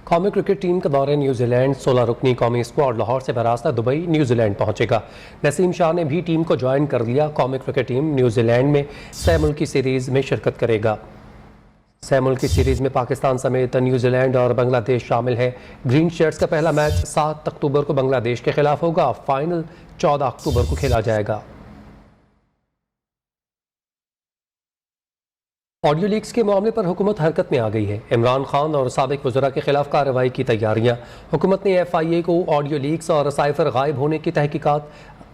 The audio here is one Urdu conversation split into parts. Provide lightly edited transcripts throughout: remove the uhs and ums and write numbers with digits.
قومی کرکٹ ٹیم کا دورہ نیوزی لینڈ 16 رکنی قومی اسکواڈ لاہور سے براستہ دبئی نیوزی لینڈ پہنچے گا۔ نسیم شاہ نے بھی ٹیم کو جوائن کر لیا۔ قومی کرکٹ ٹیم نیوزی لینڈ میں 6 ملکی سیریز میں شرکت کرے گا۔ 6 ملکی سیریز میں پاکستان سمیت نیوزی لینڈ اور بنگلہ دیش شامل ہے۔ گرین شرٹس کا پہلا میچ 7 اکتوبر کو بنگلہ دیش کے خلاف ہوگا۔ فائنل 14 اکتوبر کو کھیلا جائے گا۔ آڈیو لیکس کے معاملے پر حکومت حرکت میں آ گئی ہے۔ عمران خان اور سابق وزراء کے خلاف کارروائی کی تیاریاں۔ حکومت نے FIA کو آڈیو لیکس اور سائفر غائب ہونے کی تحقیقات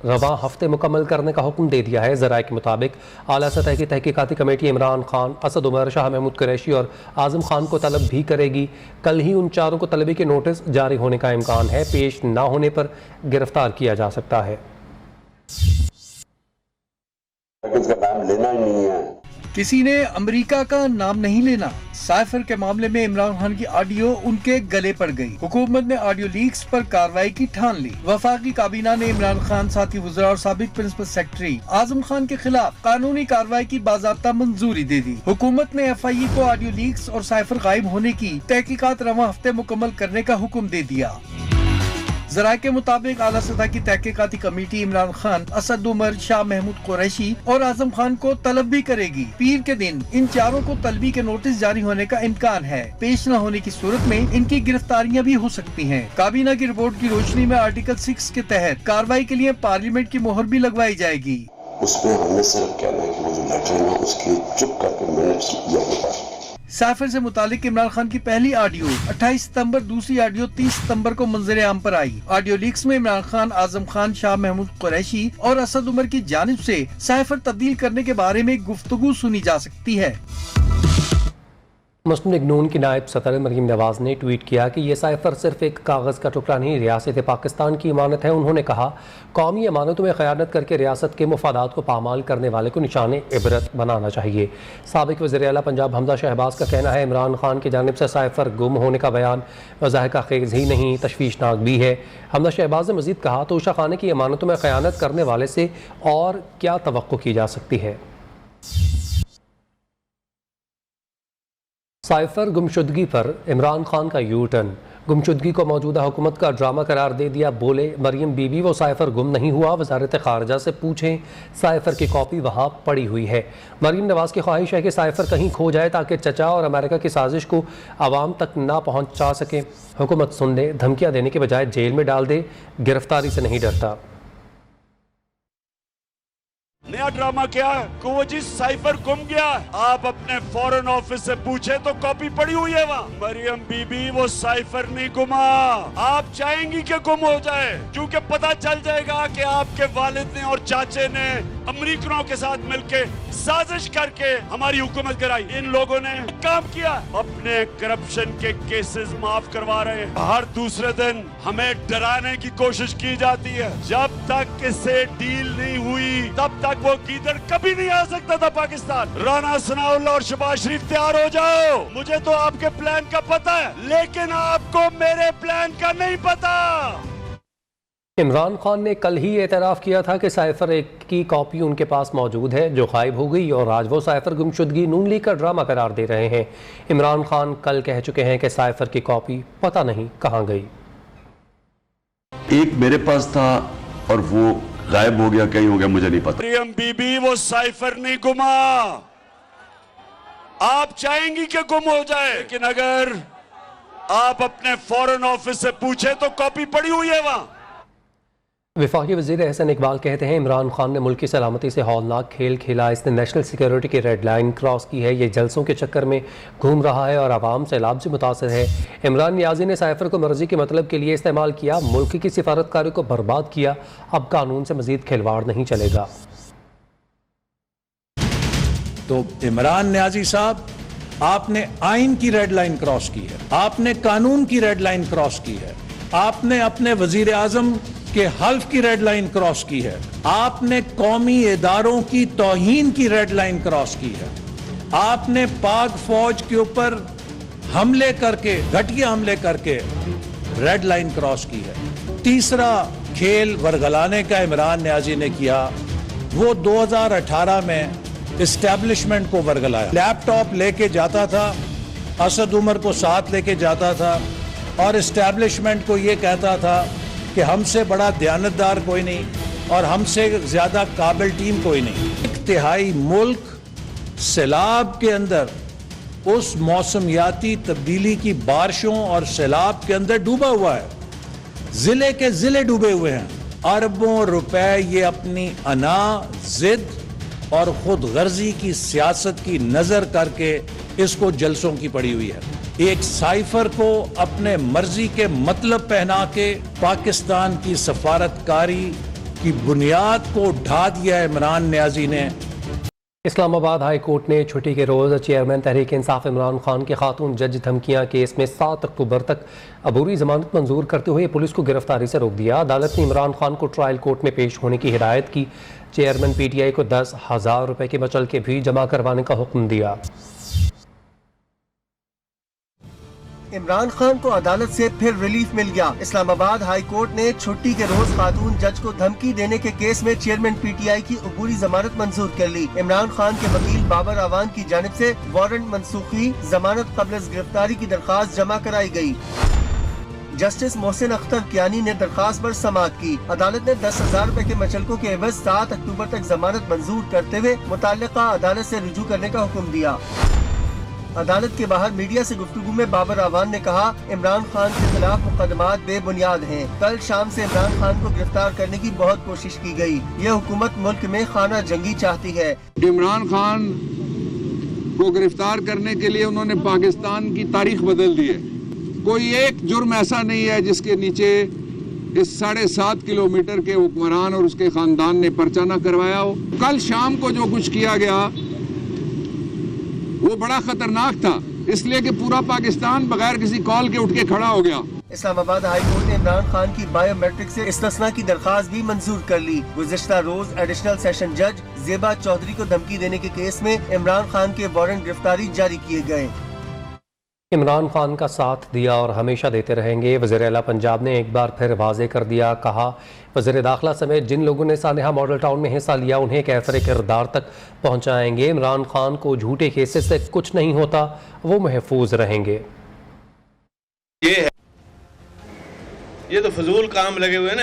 رواں ہفتے مکمل کرنے کا حکم دے دیا ہے۔ ذرائع کے مطابق اعلیٰ سطح کی تحقیقاتی کمیٹی عمران خان، اسد عمر، شاہ محمود قریشی اور اعظم خان کو طلب بھی کرے گی۔ کل ہی ان چاروں کو طلبی کے نوٹس جاری ہونے کا امکان ہے۔ پیش نہ ہونے پر گرفتار کیا جا سکتا ہے۔ کسی نے امریکہ کا نام نہیں لینا۔ سائفر کے معاملے میں عمران خان کی آڈیو ان کے گلے پڑ گئی۔ حکومت نے آڈیو لیکس پر کارروائی کی ٹھان لی۔ وفاقی کابینہ نے عمران خان، ساتھی وزراء اور سابق پرنسپل سیکرٹری اعظم خان کے خلاف قانونی کارروائی کی باضابطہ منظوری دے دی۔ حکومت نے FIA کو آڈیو لیکس اور سائفر غائب ہونے کی تحقیقات رواں ہفتے مکمل کرنے کا حکم دے دیا۔ ذرائع کے مطابق اعلیٰ سطح کی تحقیقاتی کمیٹی عمران خان، اسد عمر، شاہ محمود قریشی اور اعظم خان کو طلب بھی کرے گی۔ پیر کے دن ان چاروں کو طلبی کے نوٹس جاری ہونے کا امکان ہے۔ پیش نہ ہونے کی صورت میں ان کی گرفتاریاں بھی ہو سکتی ہیں۔ کابینہ کی رپورٹ کی روشنی میں آرٹیکل 6 کے تحت کارروائی کے لیے پارلیمنٹ کی مہر بھی لگوائی جائے گی۔ اس میں ہم نے صرف کہنا ہے کہ وہ جو لیٹر ہے اس کی چپ کر کے منٹس سائفر سے متعلق عمران خان کی پہلی آڈیو 28 ستمبر، دوسری آڈیو 30 ستمبر کو منظر عام پر آئی۔ آڈیو لیکس میں عمران خان، اعظم خان، شاہ محمود قریشی اور اسد عمر کی جانب سے سائفر تبدیل کرنے کے بارے میں گفتگو سنی جا سکتی ہے۔ مسلم لیگ نون کی نائب صدر مریم نواز نے ٹویٹ کیا کہ یہ سائفر صرف ایک کاغذ کا ٹکڑا نہیں، ریاست پاکستان کی امانت ہے۔ انہوں نے کہا، قومی امانتوں میں خیانت کر کے ریاست کے مفادات کو پامال کرنے والے کو نشان عبرت بنانا چاہیے۔ سابق وزیر اعلیٰ پنجاب حمزہ شہباز کا کہنا ہے، عمران خان کی جانب سے سائفر گم ہونے کا بیان مضحکہ خیز ہی نہیں، تشویشناک بھی ہے۔ حمزہ شہباز نے مزید کہا، توشہ خانے کی امانتوں میں خیانت کرنے والے سے اور کیا توقع کی جا سکتی ہے۔ سائفر گمشدگی پر عمران خان کا یو ٹرن۔ گمشدگی کو موجودہ حکومت کا ڈرامہ قرار دے دیا۔ بولے، مریم بی بی وہ سائفر گم نہیں ہوا، وزارت خارجہ سے پوچھیں، سائفر کی کاپی وہاں پڑی ہوئی ہے۔ مریم نواز کی خواہش ہے کہ سائفر کہیں کھو جائے تاکہ چچا اور امریکہ کی سازش کو عوام تک نہ پہنچا سکے۔ حکومت سن لے، دھمکیاں دینے کے بجائے جیل میں ڈال دے، گرفتاری سے نہیں ڈرتا۔ نیا ڈرامہ کیا ہے کہ وہ جس سائفر گم گیا ہے، آپ اپنے فورن آفس سے پوچھیں تو کاپی پڑی ہوئی ہے وہاں۔ مریم بی بی وہ سائفر نہیں گما، آپ چاہیں گی کہ گم ہو جائے، کیونکہ پتہ چل جائے گا کہ آپ کے والد نے اور چاچے نے امریکنوں کے ساتھ مل کے سازش کر کے ہماری حکومت گرائی۔ ان لوگوں نے کام کیا، اپنے کرپشن کے کیسز معاف کروا رہے ہیں۔ ہر دوسرے دن ہمیں ڈرانے کی کوشش کی جاتی ہے۔ جب تک اس سے ڈیل نہیں ہوئی تب تک وہ گیدڑ کبھی نہیں آ سکتا تھا پاکستان۔ رانا ثناء اللہ اور شہباز شریف تیار ہو جاؤ، مجھے تو آپ کے پلان کا پتہ ہے لیکن آپ کو میرے پلان کا نہیں پتا۔ عمران خان نے کل ہی اعتراف کیا تھا کہ سائفر ایک کی کاپی ان کے پاس موجود ہے جو غائب ہو گئی، اور آج وہ سائفر گمشدگی نون لیگ کا ڈرامہ قرار دے رہے ہیں۔ عمران خان کل کہہ چکے ہیں کہ سائفر کی کاپی پتہ نہیں کہاں گئی۔ ایک میرے پاس تھا اور وہ غائب ہو گیا، کہیں ہو گیا، مجھے نہیں پتا۔ مریم بی بی وہ سائفر نہیں گما، آپ چاہیں گی کہ گم ہو جائے، لیکن اگر آپ اپنے فورن آفس سے پوچھیں تو کاپی پڑی ہوئی ہے وہاں۔ وفاقی وزیر احسن اقبال کہتے ہیں، عمران خان نے ملک کی سلامتی سے ہولناک کھیل کھیلا، اس نے نیشنل سیکیورٹی کی ریڈ لائن کراس کی ہے، یہ جلسوں کے چکر میں گھوم رہا ہے اور عوام سیلاب سے متاثر ہے۔ عمران نیازی نے سائفر کو مرضی کے مطلب کے لیے استعمال کیا، ملک کی سفارتکاری کو برباد کیا، اب قانون سے مزید کھلواڑ نہیں چلے گا۔ تو عمران نیازی صاحب، آپ نے آئین کی ریڈ لائن کراس کی ہے، آپ نے قانون کی ریڈ لائن کراس کی ہے، آپ نے اپنے وزیر اعظم کے حلف کی ریڈ لائن کراس کی ہے، آپ نے قومی اداروں کی توہین کی ریڈ لائن کراس کی ہے، آپ نے پاک فوج کے اوپر حملے کر کے، گھٹیا حملے کر کے ریڈ لائن کراس کی ہے۔ تیسرا کھیل ورگلانے کا عمران نیازی نے کیا، وہ 2018 میں اسٹیبلشمنٹ کو ورگلایا، لیپ ٹاپ لے کے جاتا تھا، اسد عمر کو ساتھ لے کے جاتا تھا، اور اسٹیبلشمنٹ کو یہ کہتا تھا کہ ہم سے بڑا دیانتدار کوئی نہیں اور ہم سے زیادہ قابل ٹیم کوئی نہیں. ایک تہائی ملک سیلاب کے اندر اس موسمیاتی تبدیلی کی بارشوں اور سیلاب کے اندر ڈوبا ہوا ہے. ضلع کے ضلع ڈوبے ہوئے ہیں. اربوں روپے یہ اپنی انا، ضد اور خود غرضی کی سیاست کی نظر کر کے اس کو جلسوں کی پڑی ہوئی ہے. ایک سائفر کو اپنے مرضی کے مطلب پہنا کے پاکستان کی سفارتکاری کی بنیاد کو ڈھا دیا عمران نیازی نے. اسلام آباد ہائی کورٹ نے چھٹی کے روز چیئرمین تحریک انصاف عمران خان کے خاتون جج دھمکیاں کیس میں 7 اکتوبر تک عبوری ضمانت منظور کرتے ہوئے پولیس کو گرفتاری سے روک دیا. عدالت نے عمران خان کو ٹرائل کورٹ میں پیش ہونے کی ہدایت کی. چیئرمین پی ٹی آئی کو 10,000 روپے کے بچل کے بھی جمع کروانے کا حکم دیا. عمران خان کو عدالت سے پھر ریلیف مل گیا. اسلام آباد ہائی کورٹ نے چھٹی کے روز خاتون جج کو دھمکی دینے کے کیس میں چیئرمین پی ٹی آئی کی عبوری ضمانت منظور کر لی. عمران خان کے وکیل بابر اعوان کی جانب سے وارنٹ منسوخی ضمانت قبل از گرفتاری کی درخواست جمع کرائی گئی. جسٹس محسن اختر کیانی نے درخواست پر سماعت کی. عدالت نے 10,000 روپے کے مچلکوں کے عوض 7 اکتوبر تک ضمانت منظور کرتے ہوئے متعلقہ عدالت سے رجوع کرنے کا حکم دیا. عدالت کے باہر میڈیا سے گفتگو میں بابر اعوان نے کہا عمران خان کے خلاف مقدمات بے بنیاد ہیں. کل شام سے عمران خان کو گرفتار کرنے کی بہت کوشش کی گئی. یہ حکومت ملک میں خانہ جنگی چاہتی ہے. عمران خان کو گرفتار کرنے کے لیے انہوں نے پاکستان کی تاریخ بدل دی ہے. کوئی ایک جرم ایسا نہیں ہے جس کے نیچے اس 7.5 کلومیٹر کے حکمران اور اس کے خاندان نے پرچہ نہ کروایا ہو. کل شام کو جو کچھ کیا گیا وہ بڑا خطرناک تھا، اس لیے کہ پورا پاکستان بغیر کسی کال کے اٹھ کے کھڑا ہو گیا. اسلام آباد ہائی کورٹ نے عمران خان کی بائیو میٹرک سے استثناء کی درخواست بھی منظور کر لی. گزشتہ روز ایڈیشنل سیشن جج زیبا چودھری کو دھمکی دینے کے کیس میں عمران خان کے وارنٹ گرفتاری جاری کیے گئے. عمران خان کا ساتھ دیا اور ہمیشہ دیتے رہیں گے. وزیر اعلیٰ پنجاب نے ایک بار پھر واضح کر دیا. کہا وزیر داخلہ سمیت جن لوگوں نے سانحہ ماڈل ٹاؤن میں حصہ لیا انہیں کیفر کردار تک پہنچائیں گے. عمران خان کو جھوٹے کیسز سے کچھ نہیں ہوتا، وہ محفوظ رہیں گے. یہ تو فضول کام لگے ہوئے نا،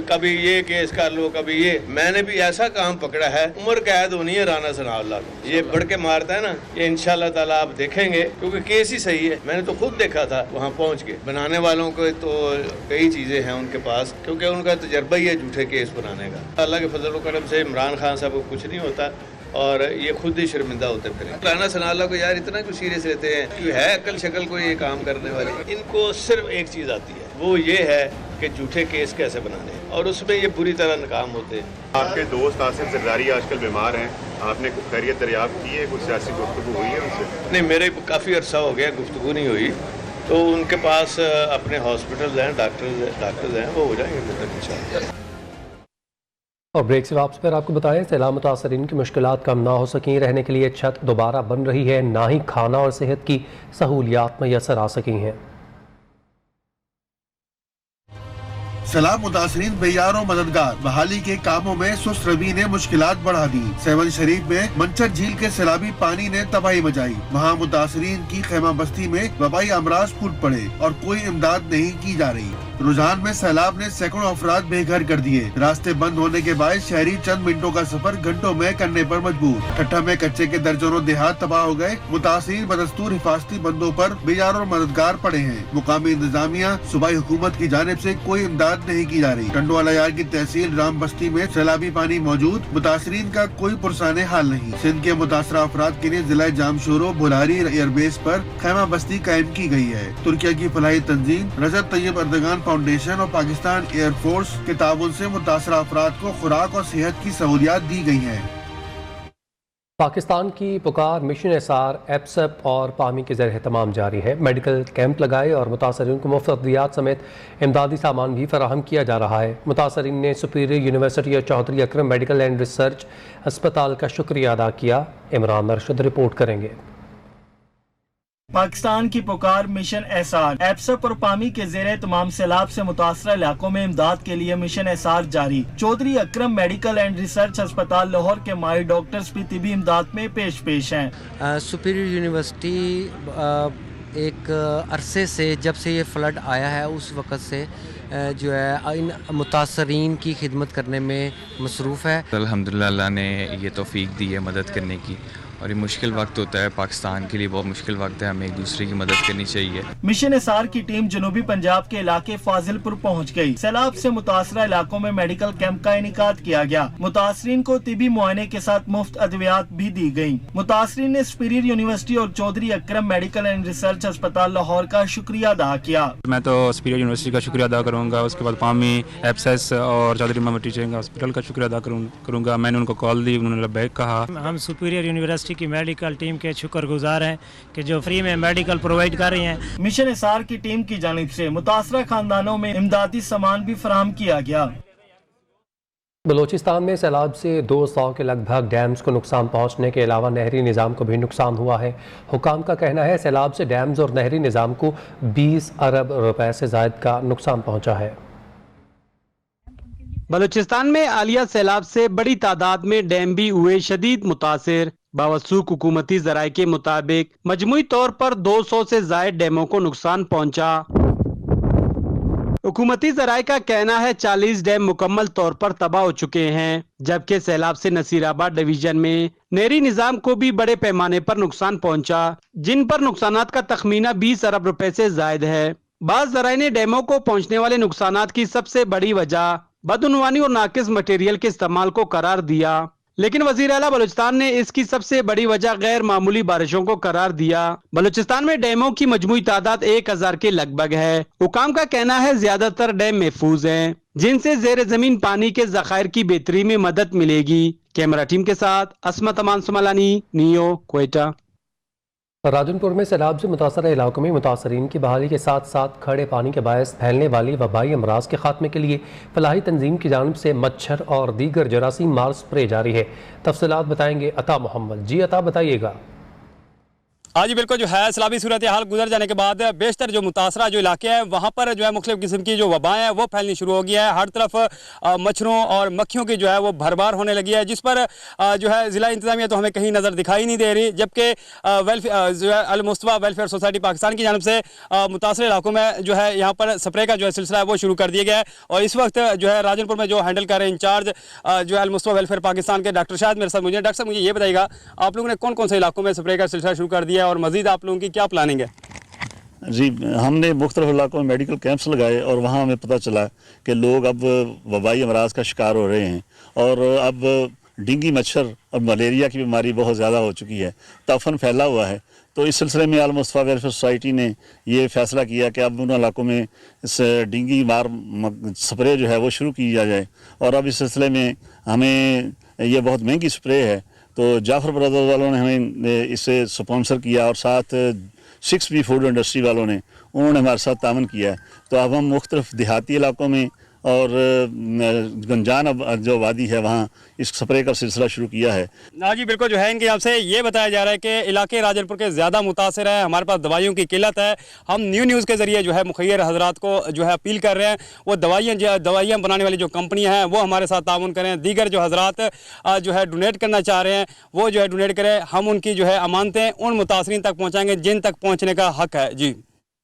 کبھی یہ کیس کر لو کبھی یہ. میں نے بھی ایسا کام پکڑا ہے، عمر قید ہونی ہے رانا ثناء اللہ کو. یہ بڑھ کے مارتا ہے نا، یہ انشاءاللہ تعالیٰ آپ دیکھیں گے کیونکہ کیس ہی صحیح ہے. میں نے تو خود دیکھا تھا وہاں پہنچ کے. بنانے والوں کو تو کئی چیزیں ہیں ان کے پاس کیونکہ ان کا تجربہ ہی ہے جھوٹے کیس بنانے کا. اللہ کے فضل و کرم سے عمران خان صاحب کو کچھ نہیں ہوتا اور یہ خود ہی شرمندہ ہوتے پھریں. رانا ثناء اللہ کو یار اتنا کچھ سیریس لیتے ہیں کہ ہے عقل شکل کو یہ کام کرنے والے. ان کو صرف ایک چیز آتی ہے، وہ یہ ہے کہ جھوٹے کیس کیسے بنانے ہیں اور اس میں یہ بری طرح ناکام ہوتے ہیں. آپ کے دوست آصف زرداری آج کل بیمار ہیں، آپ نے کچھ خیریت دریافت کی ہے؟ کچھ سیاسی گفتگو ہوئی ہے ان سے؟ نہیں، میرے کافی عرصہ ہو گیا گفتگو نہیں ہوئی. تو ان کے پاس اپنے ہاسپٹل ہیں، ڈاکٹرز ہیں، وہ ہو جائیں گے انشاءاللہ. اور بریک سے واپس پر آپ کو بتائیں سیلاب متاثرین کی مشکلات کم نہ ہو سکیں. رہنے کے لیے چھت دوبارہ بن رہی ہے، نہ ہی کھانا اور صحت کی سہولیات میسر آ سکی ہیں. سیلاب متاثرین بیار و مددگار. بحالی کے کاموں میں سست روی نے مشکلات بڑھا دی. سیون شریف میں منچر جھیل کے سیلابی پانی نے تباہی مچائی. وہاں متاثرین کی خیمہ بستی میں وبائی امراض پھوٹ پڑے اور کوئی امداد نہیں کی جا رہی. رجحان میں سیلاب نے سینکڑوں افراد بے گھر کر دیے. راستے بند ہونے کے باعث شہری چند منٹوں کا سفر گھنٹوں میں کرنے پر مجبور. ٹھٹھا میں کچے کے درجنوں دیہات تباہ ہو گئے. متاثرین بدستور حفاظتی بندوں پر بیار اور مددگار پڑے ہیں. مقامی انتظامیہ صوبائی حکومت کی جانب سے کوئی امداد نہیں کی جا رہی. ٹنڈو علیار کی تحصیل رام بستی میں سیلابی پانی موجود، متاثرین کا کوئی پرسان حال نہیں. سندھ کے متاثرہ افراد کے لیے ضلع جامشورو بھولاری ایئر بیس پر خیمہ بستی قائم کی گئی ہے. ترکیہ کی فلاحی تنظیم رجب طیب اردگان فاؤنڈیشن اور پاکستان ایئر فورس کے تعاون سے متاثرہ افراد کو خوراک اور صحت کی سہولیات دی گئی ہیں. پاکستان کی پکار مشن ایسار ایپسپ اور پامی کے زیر اہتمام جاری ہے. میڈیکل کیمپ لگائے اور متاثرین کو مفت ادویات سمیت امدادی سامان بھی فراہم کیا جا رہا ہے. متاثرین نے سپیریئر یونیورسٹی اور چودھری اکرم میڈیکل اینڈ ریسرچ ہسپتال کا شکریہ ادا کیا. عمران ارشد رپورٹ کریں گے. پاکستان کی پکار مشن ایسار ایپسپ اور پامی کے زیر اہتمام سیلاب سے متاثرہ علاقوں میں امداد کے لیے مشن ایسار جاری. چودھری اکرم میڈیکل اینڈ ریسرچ ہسپتال لاہور کے ماہر ڈاکٹرز بھی طبی امداد میں پیش ہیں. سپیریئر یونیورسٹی ایک عرصے سے جب سے یہ فلڈ آیا ہے اس وقت سے جو ہے ان متاثرین کی خدمت کرنے میں مصروف ہے. الحمدللہ اللہ نے یہ توفیق دی ہے مدد کرنے کی، اور یہ مشکل وقت ہوتا ہے پاکستان کے لیے، بہت مشکل وقت ہے، ہمیں ایک دوسرے کی مدد کرنی چاہیے. مشن اسار کی ٹیم جنوبی پنجاب کے علاقے فاضل پور پہنچ گئی. سیلاب سے متاثرہ علاقوں میں میڈیکل کیمپ کا انعقاد کیا گیا. متاثرین کو طبی معائنے کے ساتھ مفت ادویات بھی دی گئیں. متاثرین نے سپیریئر یونیورسٹی اور چودھری اکرم میڈیکل اینڈ ریسرچ ہسپتال لاہور کا شکریہ ادا کیا. میں تو سپیریئر یونیورسٹی کا شکریہ ادا کروں گا، اس کے بعد قومی ایپسس اور چودھری محمد ٹیچنگ ہاسپٹل کا شکریہ ادا کروں گا. میں نے ان کو کال دی، انہوں نے لبیک کہا. ہم سپیریئر یونیورسٹی کی میڈیکل ٹیم کے شکر گزار ہیں کہ جو فری میں میڈیکل پرووائڈ کر رہی ہیں. مشن اسار کی ٹیم کی جانب سے متاثرہ خاندانوں میں امدادی سامان بھی فراہم کیا گیا. بلوچستان میں سیلاب سے 200 کے لگ بھگ ڈیمز کو نقصان پہنچنے کے علاوہ نہری نظام کو بھی نقصان ہوا ہے. حکام کا کہنا ہے سیلاب سے ڈیمز اور نہری نظام کو 20 ارب روپے سے زائد کا نقصان پہنچا ہے. بلوچستان میں حالیہ سیلاب سے بڑی تعداد میں ڈیم بھی ہوئے شدید متاثر. باوثوق حکومتی ذرائع کے مطابق مجموعی طور پر 200 سے زائد ڈیموں کو نقصان پہنچا. حکومتی ذرائع کا کہنا ہے 40 ڈیم مکمل طور پر تباہ ہو چکے ہیں، جبکہ سیلاب سے نصیر آباد ڈویژن میں نہری نظام کو بھی بڑے پیمانے پر نقصان پہنچا، جن پر نقصانات کا تخمینہ 20 ارب روپے سے زائد ہے. بعض ذرائع نے ڈیموں کو پہنچنے والے نقصانات کی سب سے بڑی وجہ بدعنوانی اور ناقص مٹیریل کے استعمال کو قرار دیا، لیکن وزیر اعلیٰ بلوچستان نے اس کی سب سے بڑی وجہ غیر معمولی بارشوں کو قرار دیا. بلوچستان میں ڈیموں کی مجموعی تعداد 1000 کے لگ بھگ ہے. حکام کا کہنا ہے زیادہ تر ڈیم محفوظ ہیں، جن سے زیر زمین پانی کے ذخائر کی بہتری میں مدد ملے گی. کیمرہ ٹیم کے ساتھ عصمت امان سمالانی، نیو، کوئٹہ. راجن پور میں سیلاب سے متاثرہ علاقوں میں متاثرین کی بحالی کے ساتھ ساتھ کھڑے پانی کے باعث پھیلنے والی وبائی امراض کے خاتمے کے لیے فلاحی تنظیم کی جانب سے مچھر اور دیگر جراثیم مار سپرے جاری ہے. تفصیلات بتائیں گے عطا محمد. جی عطا، بتائیے گا. ہاں جی بالکل، جو ہے سیلابی صورتحال گزر جانے کے بعد بیشتر جو متاثرہ جو علاقے ہیں وہاں پر جو ہے مختلف قسم کی جو وبائیں ہیں وہ پھیلنی شروع ہو گیا ہے. ہر طرف مچھروں اور مکھیوں کی جو ہے وہ بھرمار ہونے لگی ہے، جس پر جو ہے ضلع انتظامیہ تو ہمیں کہیں نظر دکھائی نہیں دے رہی، جبکہ جو ہے المصطفیٰ ویلفیئر سوسائٹی پاکستان کی جانب سے متاثرہ علاقوں میں جو ہے یہاں پر سپرے کا جو ہے سلسلہ ہے وہ شروع کر دیا گیا ہے. اور اس وقت جو ہے راجن پور میں جو ہینڈل کر رہے ہیں انچارج جو ہے المصطفیٰ ویلفیئر پاکستان کے ڈاکٹر شاہد میرے ساتھ موجود ہیں. ڈاکٹر صاحب، مجھے یہ بتائیے گا آپ لوگوں نے کون کون سے علاقوں میں سپرے کا سلسلہ شروع کر دیا ہے اور مزید آپ لوگوں کی کیا پلاننگ ہے؟ جی، ہم نے مختلف علاقوں میں میڈیکل کیمپس لگائے اور وہاں ہمیں پتہ چلا کہ لوگ اب وبائی امراض کا شکار ہو رہے ہیں، اور اب ڈینگی مچھر اور ملیریا کی بیماری بہت زیادہ ہو چکی ہے، تعفن پھیلا ہوا ہے. تو اس سلسلے میں المصطفیٰ ویلفیئر سوسائٹی نے یہ فیصلہ کیا کہ اب ان علاقوں میں اس ڈینگی مار سپرے جو ہے وہ شروع کی جائے. اور اب اس سلسلے میں ہمیں یہ بہت مہنگی سپرے ہے، تو جعفر برادر والوں نے ہمیں اسے سپانسر کیا، اور ساتھ 6B فوڈ انڈسٹری والوں نے انہوں نے ہمارے ساتھ تعاون کیا ہے. تو اب ہم مختلف دیہاتی علاقوں میں اور گنجان جو وادی ہے وہاں اس سپرے کا سلسلہ شروع کیا ہے. ہاں جی بالکل، جو ہے ان کی یہاں سے یہ بتایا جا رہا ہے کہ علاقے راجن پور کے زیادہ متاثر ہیں، ہمارے پاس دوائیوں کی قلت ہے. ہم نیوز کے ذریعے جو ہے مخیر حضرات کو جو ہے اپیل کر رہے ہیں وہ دوائیاں بنانے والی جو کمپنیاں ہیں وہ ہمارے ساتھ تعاون کریں. دیگر جو حضرات جو ہے ڈونیٹ کرنا چاہ رہے ہیں وہ جو ہے ڈونیٹ کریں. ہم ان کی جو ہے امانتیں ان متاثرین تک پہنچائیں گے جن تک پہنچنے کا حق ہے. جی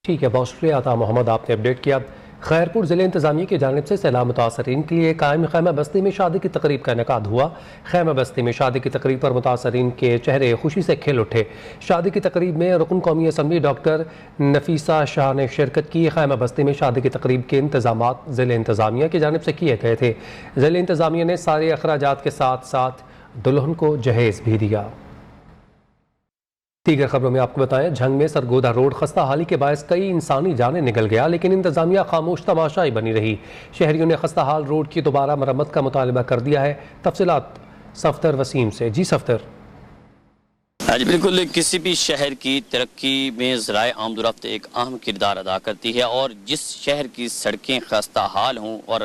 ٹھیک ہے، بہت شکریہ عطا محمد، آپ نے اپڈیٹ کیا. خیرپور ضلع انتظامیہ کی جانب سے سیلاب متاثرین کے لیے قائم خیمہ بستی میں شادی کی تقریب کا انعقاد ہوا. خیمہ بستی میں شادی کی تقریب پر متاثرین کے چہرے خوشی سے کھل اٹھے. شادی کی تقریب میں رکن قومی اسمبلی ڈاکٹر نفیسہ شاہ نے شرکت کی. خیمہ بستی میں شادی کی تقریب کے انتظامات ضلع انتظامیہ کی جانب سے کیے گئے تھے. ضلع انتظامیہ نے سارے اخراجات کے ساتھ ساتھ دلہن کو جہیز بھی دیا. دیگر خبروں میں آپ کو بتائیں، جھنگ میں سرگودا روڈ خستہ حالی کے باعث کئی انسانی جانیں نکل گیا، لیکن انتظامیہ خاموش تماشائی بنی رہی. شہریوں نے خستہ حال روڈ کی دوبارہ مرمت کا مطالبہ کر دیا ہے. تفصیلات صفدر وسیم سے. جی صفدر. جی بالکل، کسی بھی شہر کی ترقی میں ذرائع آمد و رفت ایک اہم کردار ادا کرتی ہے، اور جس شہر کی سڑکیں خستہ حال ہوں اور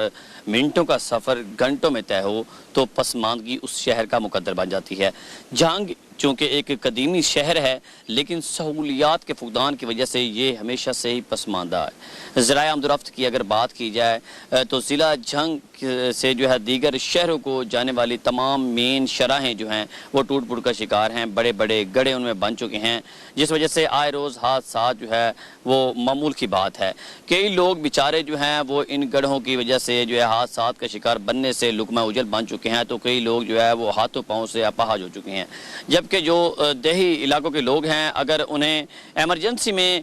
منٹوں کا سفر گھنٹوں میں طے ہو تو پسماندگی اس شہر کا مقدر بن جاتی ہے. جھنگ چونکہ ایک قدیمی شہر ہے لیکن سہولیات کے فقدان کی وجہ سے یہ ہمیشہ سے ہی پسماندہ ہے۔ ذرائع آمد و رفت کی اگر بات کی جائے تو ضلع جھنگ سے جو ہے دیگر شہروں کو جانے والی تمام مین شاہراہیں جو ہیں وہ ٹوٹ پھوٹ کا شکار ہیں، بڑے بڑے گڑھے ان میں بن چکے ہیں، جس وجہ سے آئے روز حادثات جو ہے وہ معمول کی بات ہے۔ کئی لوگ بیچارے جو ہیں وہ ان گڑھوں کی وجہ سے جو ہے حادثات کا شکار بننے سے لقمہ اجل بن چکے ہیں، تو کئی لوگ جو ہے وہ ہاتھوں پاؤں سے اپاہج ہو چکے ہیں، جبکہ جو دیہی علاقوں کے لوگ ہیں اگر انہیں ایمرجنسی میں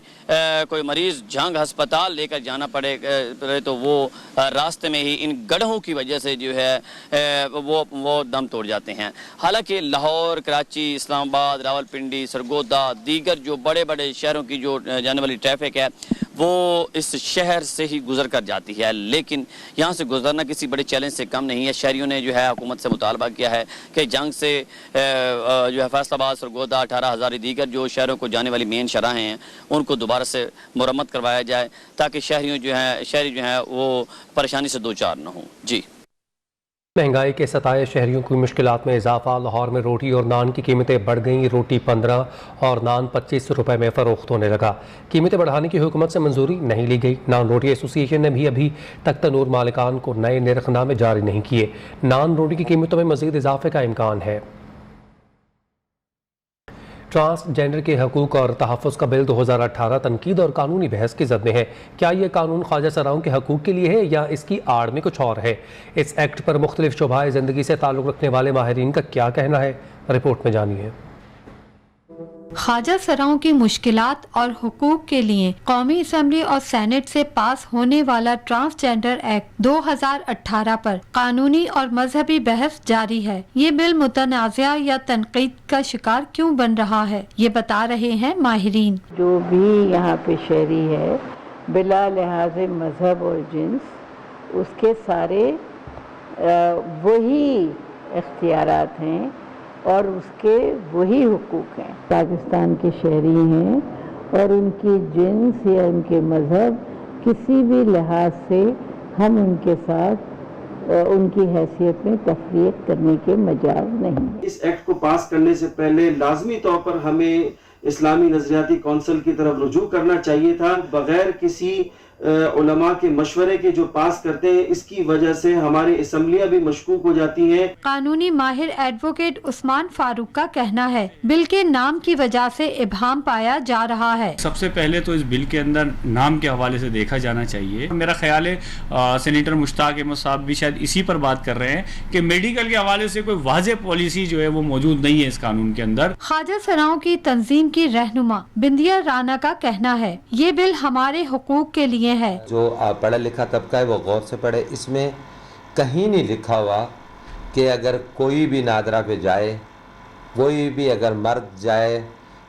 کوئی مریض جھنگ ہسپتال لے کر جانا پڑے تو وہ راستے میں ہی ان گڑھوں کی وجہ سے جو ہے وہ دم توڑ جاتے ہیں۔ حالانکہ لاہور، کراچی، اسلام آباد، راولپنڈی، سرگودا، دیگر جو بڑے بڑے شہروں کی جو جانے والی ٹریفک ہے وہ اس شہر سے ہی گزر کر جاتی ہے، لیکن یہاں سے گزرنا کسی بڑے چیلنج سے کم نہیں ہے۔ شہریوں نے جو ہے حکومت سے مطالبہ کیا ہے کہ جنگ سے جو ہے فیصل آباد، سرگودا، 18,000 دیگر جو شہروں کو جانے والی مین شاہراہیں ہیں ان کو دوبارہ سے مرمت کروایا جائے تاکہ شہری جو ہیں وہ پریشانی سے دوچار نہ ہوں۔ جی، مہنگائی کے ستائے شہریوں کی مشکلات میں اضافہ۔ لاہور میں روٹی اور نان کی قیمتیں بڑھ گئیں، روٹی 15 اور نان 25 روپے میں فروخت ہونے لگا۔ قیمتیں بڑھانے کی حکومت سے منظوری نہیں لی گئی۔ نان روٹی ایسوسی ایشن نے بھی ابھی تک تنور مالکان کو نئے نرخ نامے جاری نہیں کیے۔ نان روٹی کی قیمتوں میں مزید اضافے کا امکان ہے۔ ٹرانسجینڈر کے حقوق اور تحفظ کا بل 2018 تنقید اور قانونی بحث کی زد میں ہے۔ کیا یہ قانون خواجہ سراؤں کے حقوق کے لیے ہے یا اس کی آڑ میں کچھ اور ہے؟ اس ایکٹ پر مختلف شعبۂ زندگی سے تعلق رکھنے والے ماہرین کا کیا کہنا ہے، رپورٹ میں جانیے۔ خواجہ سراؤں کی مشکلات اور حقوق کے لیے قومی اسمبلی اور سینٹ سے پاس ہونے والا ٹرانسجینڈر ایکٹ 2018 پر قانونی اور مذہبی بحث جاری ہے۔ یہ بل متنازعہ یا تنقید کا شکار کیوں بن رہا ہے، یہ بتا رہے ہیں ماہرین۔ جو بھی یہاں پہ شہری ہے بلا لحاظ مذہب اور جنس، اس کے سارے وہی اختیارات ہیں اور اس کے وہی حقوق ہیں۔ پاکستان کے شہری ہیں اور ان کی جنس یا ان کے مذہب کسی بھی لحاظ سے ہم ان کے ساتھ ان کی حیثیت میں تفریق کرنے کے مجاز نہیں۔ اس ایکٹ کو پاس کرنے سے پہلے لازمی طور پر ہمیں اسلامی نظریاتی کونسل کی طرف رجوع کرنا چاہیے تھا، بغیر کسی علماء کے مشورے کے جو پاس کرتے ہیں، اس کی وجہ سے ہماری اسمبلیاں بھی مشکوک ہو جاتی ہیں۔ قانونی ماہر ایڈوکیٹ عثمان فاروق کا کہنا ہے بل کے نام کی وجہ سے ابہام پایا جا رہا ہے۔ سب سے پہلے تو اس بل کے اندر نام کے حوالے سے دیکھا جانا چاہیے۔ میرا خیال ہے سینیٹر مشتاق احمد صاحب بھی شاید اسی پر بات کر رہے ہیں کہ میڈیکل کے حوالے سے کوئی واضح پالیسی جو ہے وہ موجود نہیں ہے اس قانون کے اندر۔ خواجہ سراؤں کی تنظیم کی رہنما بندیا رانا کا کہنا ہے یہ بل ہمارے حقوق کے لیے ہے۔ جو پڑھا لکھا طبقہ ہے وہ غور سے پڑھے، اس میں کہیں نہیں لکھا ہوا کہ اگر کوئی بھی نادرہ پہ جائے، کوئی بھی اگر مرد جائے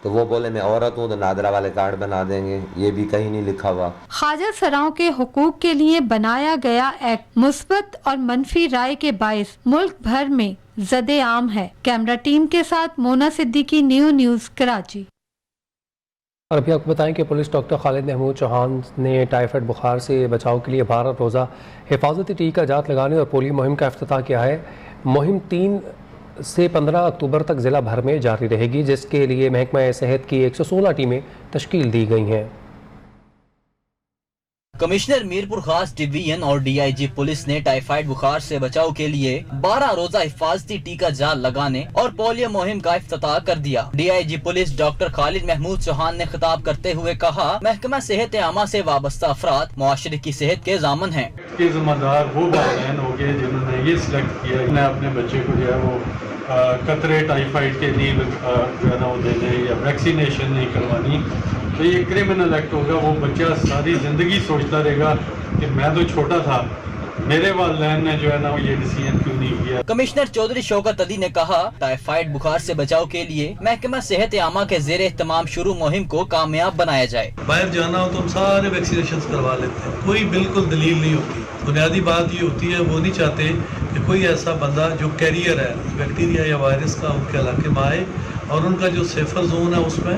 تو وہ بولے میں عورت ہوں تو نادرہ والے کارڈ بنا دیں گے، یہ بھی کہیں نہیں لکھا ہوا۔ خواجہ سراؤں کے حقوق کے لیے بنایا گیا ایکٹ مثبت اور منفی رائے کے باعث ملک بھر میں زد عام ہے۔ کیمرہ ٹیم کے ساتھ مونا صدیقی، نیوز کراچی۔ اور ابھی آپ کو بتائیں کہ پولیس ڈاکٹر خالد محمود چوہان نے ٹائیفائڈ بخار سے بچاؤ کے لیے 12 روزہ حفاظتی ٹیکہ جات لگانے اور پولیو مہم کا افتتاح کیا ہے۔ مہم 3 سے 15 اکتوبر تک ضلع بھر میں جاری رہے گی، جس کے لیے محکمہ صحت کی 116 ٹیمیں تشکیل دی گئی ہیں۔ کمشنر میرپور خاص ڈویژن اور ڈی آئی جی پولیس نے ٹائیفائڈ بخار سے بچاؤ کے لیے 12 روزہ حفاظتی ٹیکہ جات لگانے اور پولیو مہم کا افتتاح کر دیا۔ D I G police doctor Khalid Mahmood Chauhan نے خطاب کرتے ہوئے کہا محکمہ صحت عامہ سے وابستہ افراد معاشرے کی صحت کے ضامن ہیں۔ کے ذمہ دار وہ والدین ہو گئے جنہوں نے یہ سلیکٹ کیا انہیں اپنے بچے کو جو ہے وہ قطرے ٹائیفائڈ کے لیے جو ہے نا وہ دینے یا ویکسینیشن نہیں کروانی، تو یہ کرمنل ایکٹ ہوگا۔ وہ بچہ ساری زندگی سوچتا رہے گا کہ میں تو چھوٹا تھا، میرے والدین نے جو ہے نا یہ ڈیسیژن کیوں نہیں کیا۔ کمشنر چودھری شوکت علی نے کہا ٹائیفائڈ بخار سے بچاؤ کے لیے محکمہ صحت عامہ کے زیر اہتمام شروع مہم کو کامیاب بنایا جائے۔ باہر جانا ہو تو ہم سارے ویکسینیشن کروا لیتے ہیں، کوئی بالکل دلیل نہیں ہوتی۔ بنیادی بات یہ ہوتی ہے وہ نہیں چاہتے کہ کوئی ایسا بندہ جو کیریئر ہے بیکٹیریا یا وائرس کا ان کے علاقے میں آئے، اور ان کا جو سیفر زون ہے اس میں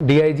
DIG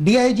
DIG